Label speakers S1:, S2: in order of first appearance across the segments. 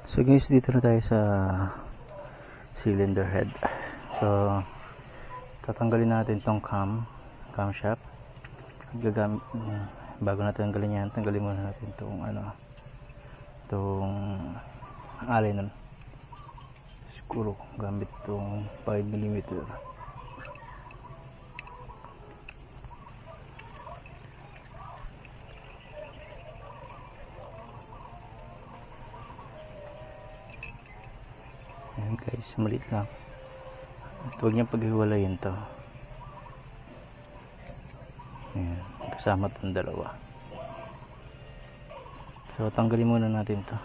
S1: So guys, dito na tayo sa cylinder head. So tatanggalin natin tong camshaft. At gagamit, bago natin tanggalin yan, tanggalin muna natin tong tong alay nun. Siguro gamit tong 5mm. Ayan guys, maliit lang. At huwag niyang paghiwalayin to. Ayan, kasama itong dalawa. So tanggalin muna natin to.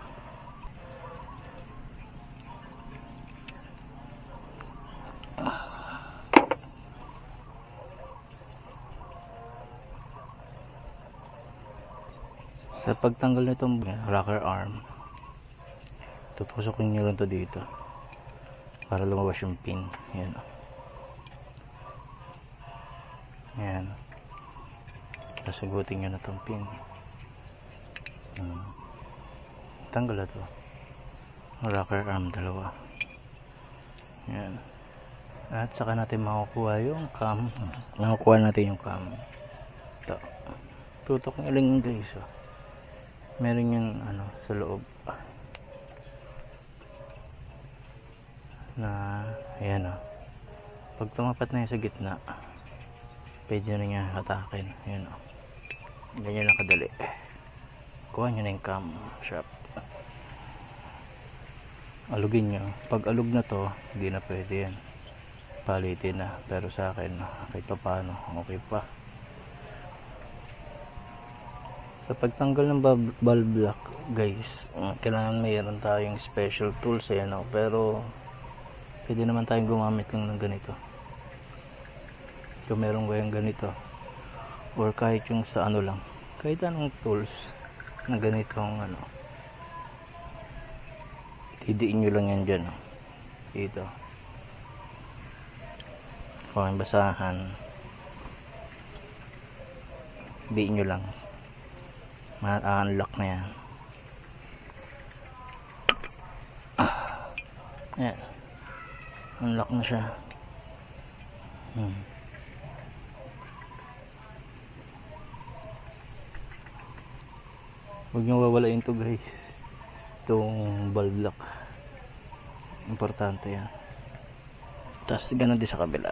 S1: Sa pagtanggal nitong rocker arm, tutusokin niyo lang to dito para lumabas yung pin. Ayan. Ayan. Sasagutin nyo na itong pin. Tanggal na to. Rocker arm dalawa. Ayan. At saka natin makukuha yung cam. Makukuha natin yung cam. Ito. Tutok nyo lang guys. Meron yung sa loob. Na ayan pag tumapat na yung sa gitna, pwede na niya hatakin. Ayan ganyan lang kadali. Kuha nyo na yung camshaft, alugin nyo. Pag alug na to, hindi na pwede yan, palitin na. Pero sa akin kahit pa paano okay pa. Sa pagtanggal ng valve lock guys, kailangan mayroon tayong special tools. Ayan pero pwede naman tayong gumamit lang ng ganito. Kung meron kayong ganito, or kahit yung sa lang, kahit anong tools na ganitong itidiin nyo lang yan dyan dito. Kung may basahan, diin nyo lang, ma-unlock na yan. Ayan, unlock na siya. Huwag nyo wawalain to guys, itong valve lock, importante yan. Tapos ganun din sa kabila.